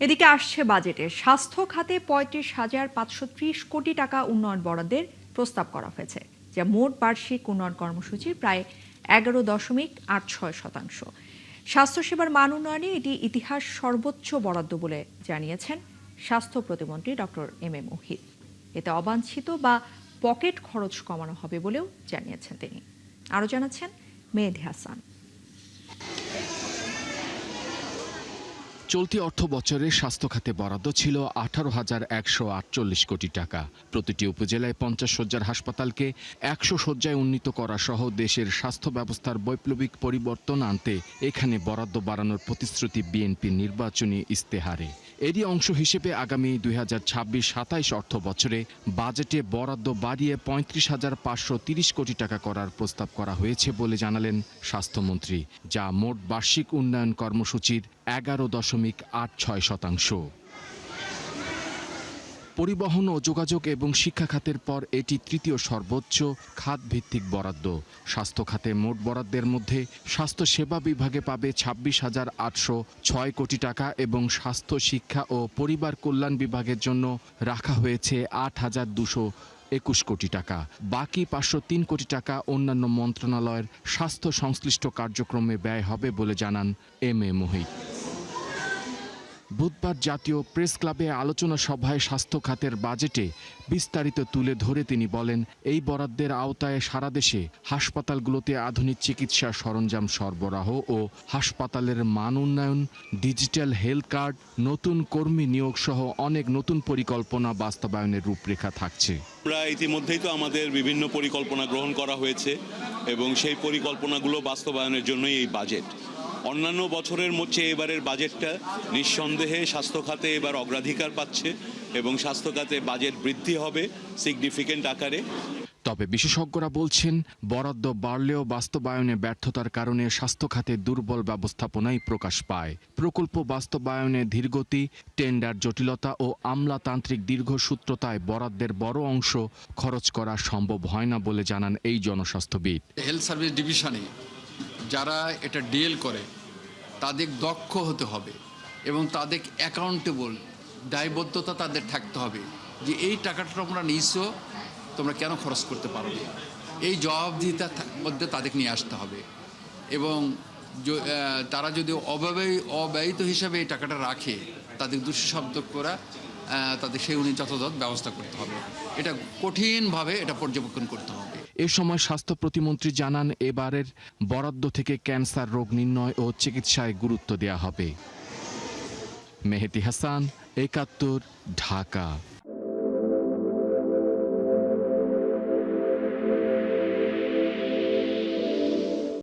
এদিকে আসছে বাজেটে স্বাস্থ্য খাতে ৩৫,৫৩০ কোটি টাকা উন্নয়ন বরাদ্দের প্রস্তাব করা হয়েছে, যা মোট বার্ষিক উন্নয়ন কর্মসূচির প্রায় ১১.৮৬%। স্বাস্থ্যসেবার মান উন্নয়নে এটি ইতিহাস সর্বোচ্চ বরাদ্দ বলে জানিয়েছেন স্বাস্থ্য প্রতিমন্ত্রী ডক্টর এম এ মুহিত। এতে অবাঞ্ছিত বা পকেট খরচ কমানো হবে বলেও জানিয়েছেন তিনি। আরও জানাচ্ছেন মেহেদী হাসান। চলতি অর্থ বছরে স্বাস্থ্য খাতে বরাদ্দ ছিল ১৮,১৪৮ কোটি টাকা। প্রতিটি উপজেলায় ৫০ শয্যার হাসপাতালকে ১০০ শয্যায় উন্নীত করা সহ দেশের স্বাস্থ্য ব্যবস্থার বৈপ্লবিক পরিবর্তন আনতে এখানে বরাদ্দ বাড়ানোর প্রতিশ্রুতি বিএনপির নির্বাচনী ইস্তেহারে। এরই অংশ হিসেবে আগামী ২০২৬-২৭ অর্থ বছরে বাজেটে বরাদ্দ বাড়িয়ে ৩৫,৫৩০ কোটি টাকা করার প্রস্তাব করা হয়েছে বলে জানালেন স্বাস্থ্যমন্ত্রী, যা মোট বার্ষিক উন্নয়ন কর্মসূচির ১১.৮৬%। পরিবহন ও যোগাযোগ এবং শিক্ষা খাতের পর এটি তৃতীয় সর্বোচ্চ খাতভিত্তিক বরাদ্দ। স্বাস্থ্য খাতে মোট বরাদ্দের মধ্যে স্বাস্থ্য সেবা বিভাগে পাবে ২৬,৮০৬ কোটি টাকা এবং স্বাস্থ্য শিক্ষা ও পরিবার কল্যাণ বিভাগের জন্য রাখা হয়েছে ৮,২২১ কোটি টাকা। বাকি ৫০৩ কোটি টাকা অন্যান্য মন্ত্রণালয়ের স্বাস্থ্য সংশ্লিষ্ট কার্যক্রমে ব্যয় হবে বলে জানান এম এ মুহিত। বুধবার জাতীয় প্রেস ক্লাবে আলোচনা সভায় স্বাস্থ্য খাতের বাজেটে বিস্তারিত তুলে ধরে তিনি বলেন, এই বরাদ্দের আওতায় সারা দেশে হাসপাতালগুলোতে আধুনিক চিকিৎসা সরঞ্জাম সরবরাহ ও হাসপাতালের মান উন্নয়ন, ডিজিটাল হেলথ কার্ড, নতুন কর্মী নিয়োগ সহ অনেক নতুন পরিকল্পনা বাস্তবায়নের রূপরেখা থাকছে। আমরা ইতিমধ্যেই তো আমাদের বিভিন্ন পরিকল্পনা গ্রহণ করা হয়েছে এবং সেই পরিকল্পনাগুলো বাস্তবায়নের জন্যই এই বাজেট। অন্যান্য বছরের মধ্যে এবারের বাজেটটা নিঃসন্দেহে স্বাস্থ্য খাতে এবার অগ্রাধিকার পাচ্ছে এবং স্বাস্থ্য খাতে বাজেট বৃদ্ধি হবে সিগনিফিকেন্ট আকারে। তবে বিশেষজ্ঞরা বলছেন, বরাদ্দ বাড়লেও বাস্তবায়নে ব্যর্থতার কারণে স্বাস্থ্য খাতে দুর্বল ব্যবস্থাপনাই প্রকাশ পায়। প্রকল্প বাস্তবায়নে ধীরগতি, টেন্ডার জটিলতা ও আমলাতান্ত্রিক দীর্ঘসূত্রতায় বরাদ্দের বড় অংশ খরচ করা সম্ভব হয় না বলে জানান এই জনস্বাস্থ্যবিদ। হেলথ সার্ভিস ডিভিশনে যারা এটা ডিল করে তাদের দক্ষ হতে হবে এবং তাদের অ্যাকাউন্টেবল, দায়বদ্ধতা তাদের থাকতে হবে যে এই টাকাটা তোমরা নিয়েছো, তোমরা কেন খরচ করতে পারো না, এই জবাবদিহিতার মধ্যে তাদের নিয়ে আসতে হবে এবং তারা যদি অব্যয়িত হিসাবে এই টাকাটা রাখে তাদের দোষী শব্দ করা তাদের সেই যথাযথ ব্যবস্থা করতে হবে। এটা কঠিনভাবে এটা পর্যবেক্ষণ করতে হবে। এ সময় স্বাস্থ্য প্রতিমন্ত্রী জানান, এবারের বরাদ্দ থেকে ক্যান্সার রোগ নির্ণয় ও চিকিৎসায় গুরুত্ব দেওয়া হবে। মেহেদী হাসান, ৭১, ঢাকা।